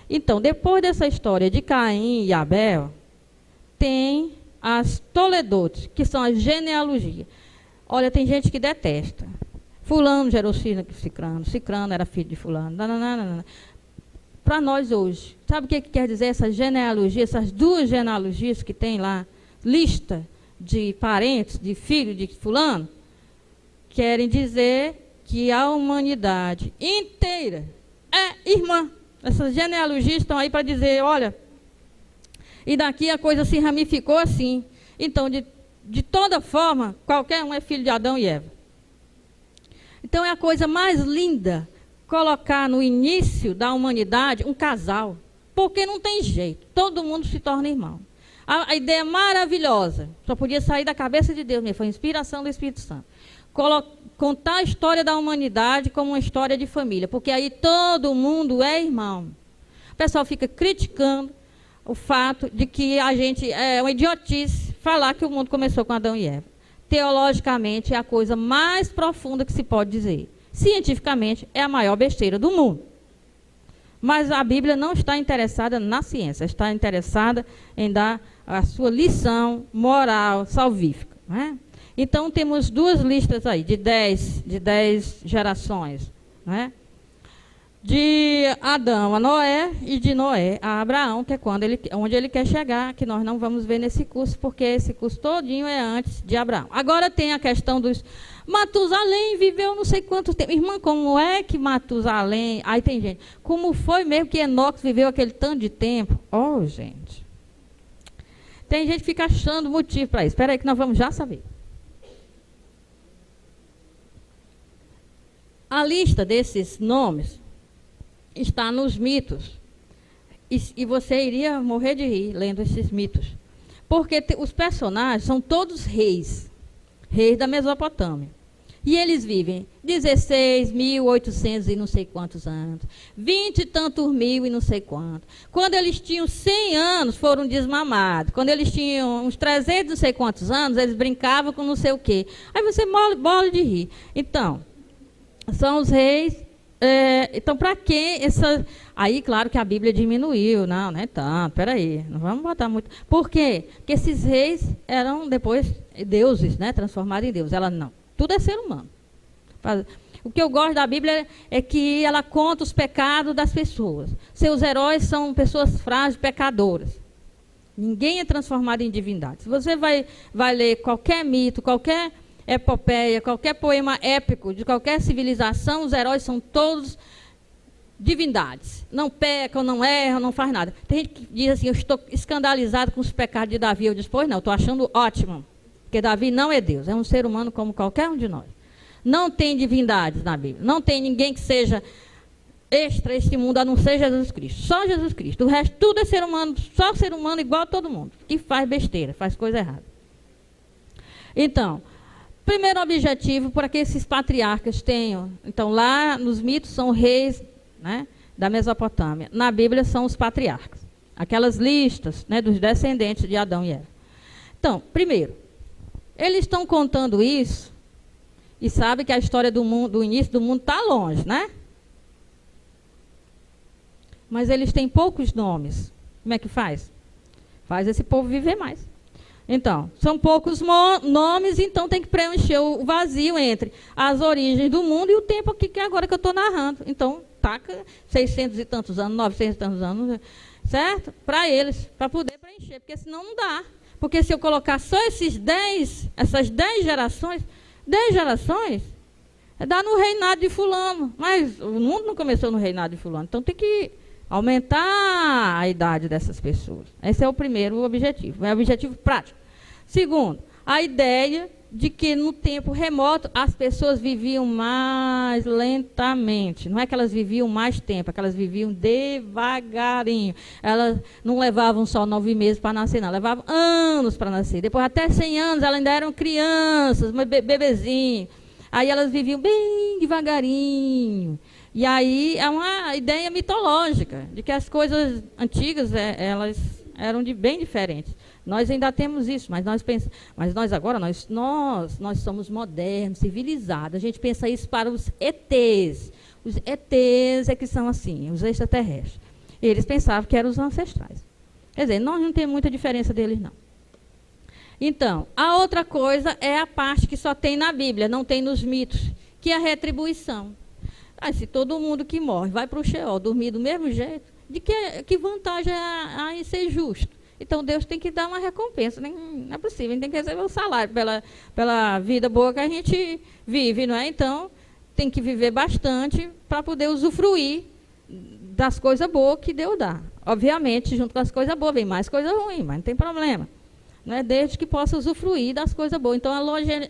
Então, depois dessa história de Caim e Abel, tem as Toledotes, que são as genealogias. Olha, tem gente que detesta. Fulano gerou Cicrano, Cicrano era filho de fulano. Para nós hoje, sabe o que quer dizer essa genealogia, essas duas genealogias que tem lá, lista de parentes, de filho de fulano? Querem dizer que a humanidade inteira é irmã. Essas genealogias estão aí para dizer, olha, e daqui a coisa se ramificou assim. Então, de toda forma, qualquer um é filho de Adão e Eva. Então, é a coisa mais linda colocar no início da humanidade um casal, porque não tem jeito, todo mundo se torna irmão. A ideia maravilhosa, só podia sair da cabeça de Deus mesmo, foi a inspiração do Espírito Santo. Contar a história da humanidade como uma história de família, porque aí todo mundo é irmão. O pessoal fica criticando o fato de que a gente é uma idiotice falar que o mundo começou com Adão e Eva. Teologicamente é a coisa mais profunda que se pode dizer. Cientificamente é a maior besteira do mundo. Mas a Bíblia não está interessada na ciência, está interessada em dar a sua lição moral, salvífica. Não é? Então, temos duas listas aí, de 10 gerações. Né? De Adão a Noé e de Noé a Abraão, que é onde ele quer chegar, que nós não vamos ver nesse curso, porque esse curso todinho é antes de Abraão. Agora tem a questão dos... Matusalém viveu não sei quanto tempo. Irmã, como é que Matusalém... Aí tem gente, como foi mesmo que Enoque viveu aquele tanto de tempo? Oh, gente. Tem gente que fica achando motivo para isso. Espera aí que nós vamos já saber. A lista desses nomes está nos mitos. E você iria morrer de rir lendo esses mitos. Porque os personagens são todos reis da Mesopotâmia. E eles vivem 16.800 e não sei quantos anos, 20 e tantos mil e não sei quantos. Quando eles tinham 100 anos, foram desmamados. Quando eles tinham uns 300 não sei quantos anos, eles brincavam com não sei o quê. Aí você bola de rir. Então, são os reis. Então, para que essa... Aí, claro que a Bíblia diminuiu. Não é tanto, peraí, não vamos botar muito... Por quê? Porque esses reis eram depois deuses, né? Transformados em deuses. Ela não. Tudo é ser humano. O que eu gosto da Bíblia é que ela conta os pecados das pessoas. Seus heróis são pessoas frágeis, pecadoras. Ninguém é transformado em divindade. Se você vai ler qualquer mito, qualquer epopeia, qualquer poema épico de qualquer civilização, os heróis são todos divindades. Não pecam, não erram, não faz nada. Tem gente que diz assim, eu estou escandalizado com os pecados de Davi. Eu disse, pois não, estou achando ótimo. Porque Davi não é Deus, é um ser humano como qualquer um de nós. Não tem divindades na Bíblia. Não tem ninguém que seja extra este mundo, a não ser Jesus Cristo. Só Jesus Cristo. O resto tudo é ser humano, só ser humano igual a todo mundo. Que faz besteira, faz coisa errada. Então, primeiro objetivo, para que esses patriarcas tenham... Então, lá nos mitos são reis, né, da Mesopotâmia. Na Bíblia são os patriarcas. Aquelas listas, né, dos descendentes de Adão e Eva. Então, primeiro... Eles estão contando isso e sabem que a história do mundo, do início do mundo está longe, né? Mas eles têm poucos nomes. Como é que faz? Faz esse povo viver mais. Então, são poucos nomes, então tem que preencher o vazio entre as origens do mundo e o tempo aqui que agora que eu estou narrando. Então, taca 600 e tantos anos, 900 e tantos anos, certo? Para eles, para poder preencher, porque senão não dá. Porque se eu colocar só essas 10 gerações, 10 gerações, dá no reinado de fulano. Mas o mundo não começou no reinado de fulano. Então tem que aumentar a idade dessas pessoas. Esse é o primeiro objetivo. É o objetivo prático. Segundo, a ideia de que no tempo remoto as pessoas viviam mais lentamente. Não é que elas viviam mais tempo, é que elas viviam devagarinho. Elas não levavam só 9 meses para nascer, não. Levavam anos para nascer. Depois, até 100 anos, elas ainda eram crianças, bebezinhos. Aí elas viviam bem devagarinho. E aí é uma ideia mitológica de que as coisas antigas, elas eram bem diferentes. Nós ainda temos isso, mas nós agora, nós somos modernos, civilizados. A gente pensa isso para os ETs. Os ETs é que são assim, os extraterrestres. Eles pensavam que eram os ancestrais. Quer dizer, nós não tem muita diferença deles, não. Então, a outra coisa é a parte que só tem na Bíblia, não tem nos mitos, que é a retribuição. Se todo mundo que morre vai para o Sheol dormir do mesmo jeito, de que vantagem é em ser justo? Então, Deus tem que dar uma recompensa, não é possível, a gente tem que receber um salário pela vida boa que a gente vive, não é? Então, tem que viver bastante para poder usufruir das coisas boas que Deus dá. Obviamente, junto com as coisas boas, vem mais coisa ruim, mas não tem problema. Não é? Desde que possa usufruir das coisas boas. Então, a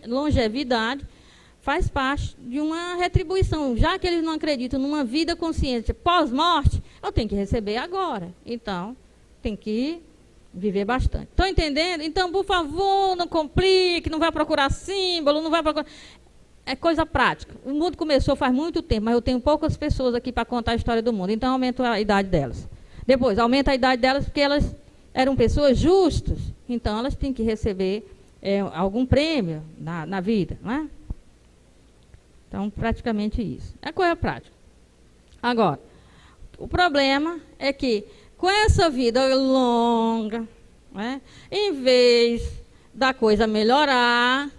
longevidade faz parte de uma retribuição. Já que eles não acreditam numa vida consciente pós-morte, eu tenho que receber agora. Então, tem que viver bastante. Estão entendendo? Então, por favor, não complique, não vai procurar símbolo, não vai procurar... É coisa prática. O mundo começou faz muito tempo, mas eu tenho poucas pessoas aqui para contar a história do mundo. Então, aumento a idade delas. Depois, aumenta a idade delas porque elas eram pessoas justas. Então, elas têm que receber algum prêmio na vida, não é? Então, praticamente isso. É coisa prática. Agora, o problema é que, com essa vida longa, né, em vez da coisa melhorar,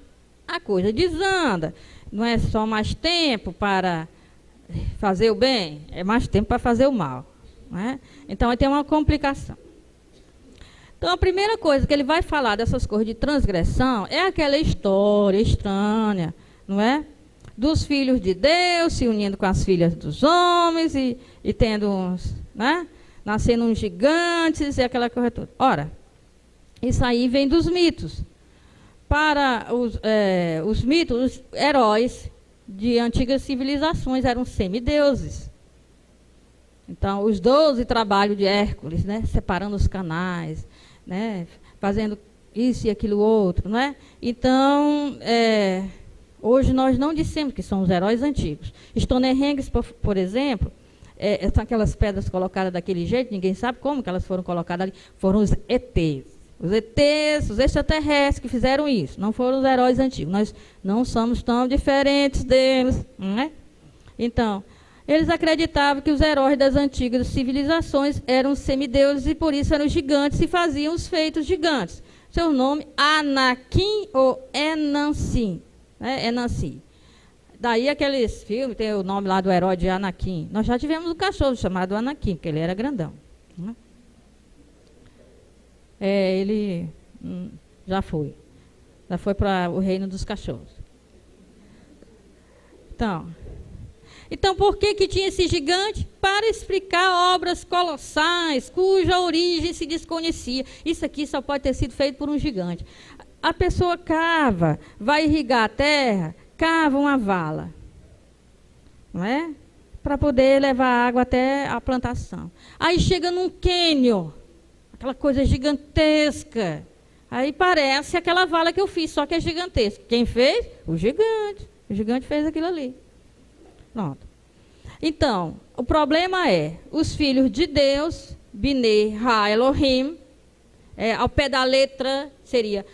a coisa desanda. Não é só mais tempo para fazer o bem, é mais tempo para fazer o mal. Né? Então, tem uma complicação. Então, a primeira coisa que ele vai falar dessas coisas de transgressão é aquela história estranha, não é? Dos filhos de Deus se unindo com as filhas dos homens e tendo uns, né? Nascendo uns gigantes e aquela coisa toda. Ora, isso aí vem dos mitos. Para os mitos, os heróis de antigas civilizações eram semideuses. Então, os 12 trabalhos de Hércules, né? Separando os canais, né? Fazendo isso e aquilo outro, não é? Então, hoje nós não dissemos que são os heróis antigos. Stonehenge, por exemplo, são aquelas pedras colocadas daquele jeito, ninguém sabe como que elas foram colocadas ali, foram os ETs. Os ETs, os extraterrestres que fizeram isso, não foram os heróis antigos. Nós não somos tão diferentes deles, não é? Então, eles acreditavam que os heróis das antigas civilizações eram semideuses e por isso eram gigantes e faziam os feitos gigantes. Seu nome, Anakin ou Enansi, né? Enansi. Daí aqueles filmes, tem o nome lá do herói de Anakin. Nós já tivemos um cachorro chamado Anakin, porque ele era grandão. Não é? Ele já foi para o reino dos cachorros. Então, por que tinha esse gigante? Para explicar obras colossais, cuja origem se desconhecia. Isso aqui só pode ter sido feito por um gigante. A pessoa cava, vai irrigar a terra, cava uma vala, não é? Para poder levar água até a plantação. Aí chega num cânion, aquela coisa gigantesca. Aí parece aquela vala que eu fiz, só que é gigantesca. Quem fez? O gigante. O gigante fez aquilo ali. Pronto. Então, o problema é, os filhos de Deus, Bnei Ha Elohim, ao pé da letra seria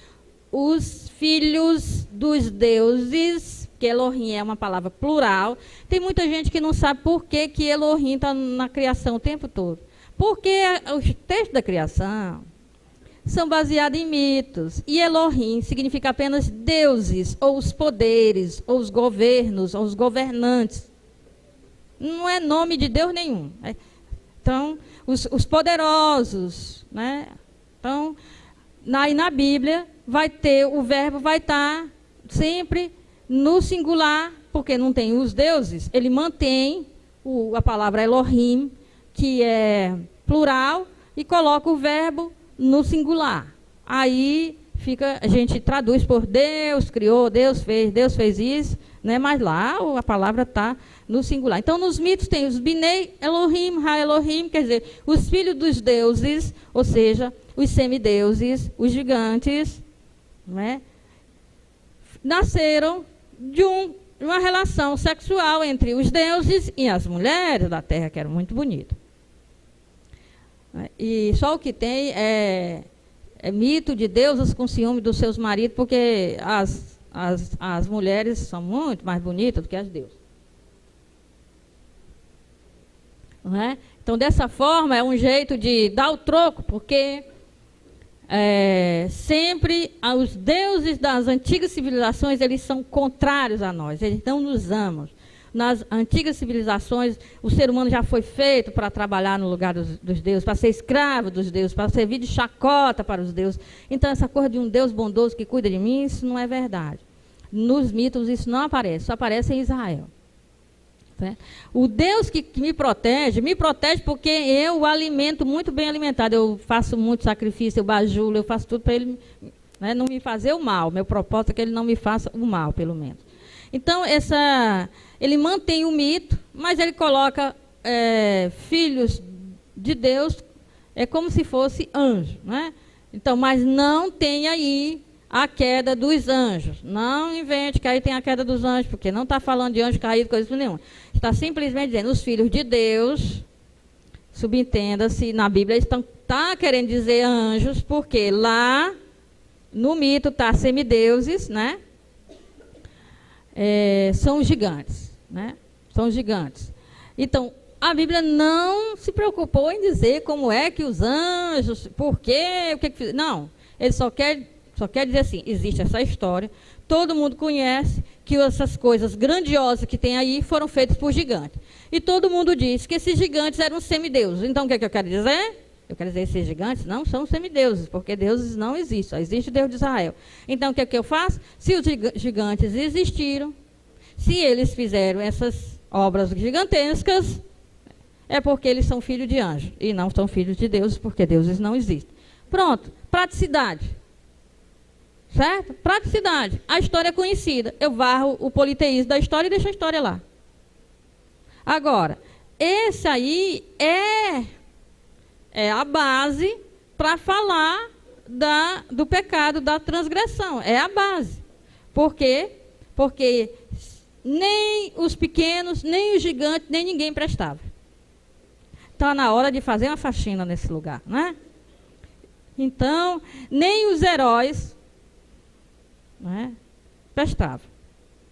os filhos dos deuses, que Elohim é uma palavra plural. Tem muita gente que não sabe por que Elohim está na criação o tempo todo. Porque os textos da criação são baseados em mitos. E Elohim significa apenas deuses, ou os poderes, ou os governos, ou os governantes. Não é nome de Deus nenhum. Então, os poderosos, né? Então, na Bíblia, o verbo vai estar sempre no singular, porque não tem os deuses. Ele mantém a palavra Elohim, que é plural, e coloca o verbo no singular. Aí a gente traduz por Deus criou, Deus fez isso, né? Mas lá a palavra está no singular. Então, nos mitos tem os Bnei Elohim, Ha Elohim, quer dizer, os filhos dos deuses, ou seja, os semideuses, os gigantes, né? Nasceram de uma relação sexual entre os deuses e as mulheres da terra, que eram muito bonitas. E só o que tem é mito de deusas com ciúme dos seus maridos, porque as mulheres são muito mais bonitas do que as deusas. Não é? Então, dessa forma, é um jeito de dar o troco, porque sempre os deuses das antigas civilizações, eles são contrários a nós, eles não nos amam. Nas antigas civilizações, o ser humano já foi feito para trabalhar no lugar dos deuses, para ser escravo dos deuses, para servir de chacota para os deuses. Então, essa coisa de um Deus bondoso que cuida de mim, isso não é verdade. Nos mitos isso não aparece, só aparece em Israel. Né? O Deus que me protege porque eu o alimento muito bem alimentado. Eu faço muito sacrifício, eu bajulo, eu faço tudo para ele, né, não me fazer o mal. Meu propósito é que ele não me faça o mal, pelo menos. Então, ele mantém o mito, mas ele coloca filhos de Deus, é como se fosse anjo. Né? Então, mas não tem aí a queda dos anjos. Não invente que aí tem a queda dos anjos, porque não está falando de anjo caído, coisa nenhuma. Está simplesmente dizendo, os filhos de Deus, subentenda-se, na Bíblia está querendo dizer anjos, porque lá no mito está semideuses, né? São gigantes, né? São gigantes. Então, a Bíblia não se preocupou em dizer como é que os anjos, por quê, o que fizeram. Não, ele só quer dizer assim, existe essa história, todo mundo conhece que essas coisas grandiosas que tem aí foram feitas por gigantes. E todo mundo diz que esses gigantes eram semideuses. Então, o que eu quero dizer? Eu quero dizer que esses gigantes não são semideuses, porque deuses não existem, só existe o Deus de Israel. Então, o que eu faço? Se os gigantes existiram, se eles fizeram essas obras gigantescas, é porque eles são filhos de anjos, e não são filhos de deuses, porque deuses não existem. Pronto, praticidade. Certo? Praticidade. A história é conhecida. Eu varro o politeísmo da história e deixo a história lá. Agora, esse aí é a base para falar do pecado, da transgressão. É a base. Por quê? Porque nem os pequenos, nem os gigantes, nem ninguém prestava. Está na hora de fazer uma faxina nesse lugar, né? Então, nem os heróis prestava.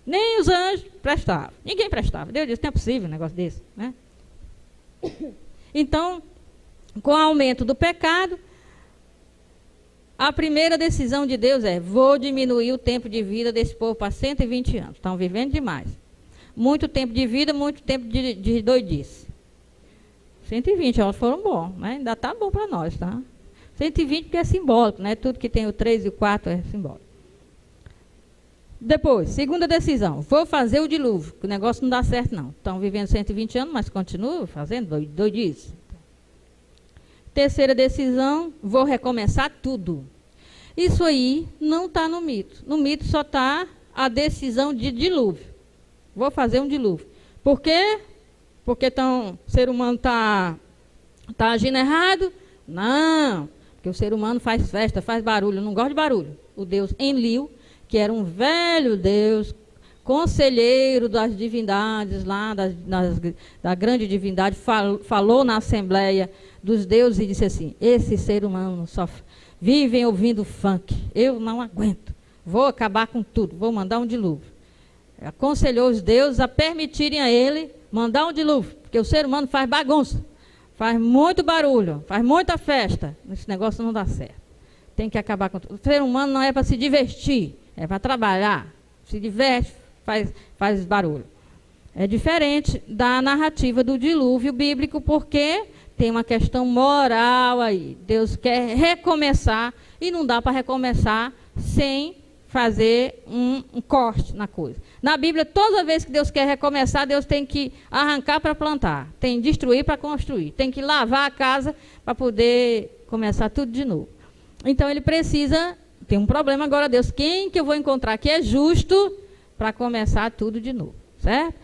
Nem os anjos prestavam. Ninguém prestava. Deus disse, não é possível um negócio desse. Né? Então, com o aumento do pecado, a primeira decisão de Deus é, vou diminuir o tempo de vida desse povo para 120 anos. Estão vivendo demais. Muito tempo de vida, muito tempo de doidice. 120 anos foram bons. Né? Ainda está bom para nós. Tá? 120 porque é simbólico. Né? Tudo que tem o 3 e o 4 é simbólico. Depois, segunda decisão, vou fazer o dilúvio, que o negócio não dá certo não. Estão vivendo 120 anos, mas continuam fazendo doidice. Terceira decisão, vou recomeçar tudo. Isso aí não está no mito. No mito só está a decisão de dilúvio. Vou fazer um dilúvio. Por quê? Porque o ser humano está agindo errado? Não, porque o ser humano faz festa, faz barulho, eu não gosto de barulho. O Deus Enlil, que era um velho Deus, conselheiro das divindades, lá da grande divindade, falou na Assembleia dos Deuses e disse assim, esse ser humano só vivem ouvindo funk, eu não aguento, vou acabar com tudo, vou mandar um dilúvio. Aconselhou os deuses a permitirem a ele mandar um dilúvio, porque o ser humano faz bagunça, faz muito barulho, faz muita festa, esse negócio não dá certo. Tem que acabar com tudo. O ser humano não é para se divertir, é para trabalhar, se diverte, faz barulho. É diferente da narrativa do dilúvio bíblico, porque tem uma questão moral aí. Deus quer recomeçar e não dá para recomeçar sem fazer um corte na coisa. Na Bíblia, toda vez que Deus quer recomeçar, Deus tem que arrancar para plantar, tem que destruir para construir, tem que lavar a casa para poder começar tudo de novo. Então, ele precisa... Tem um problema agora, Deus. Quem que eu vou encontrar que é justo para começar tudo de novo, certo?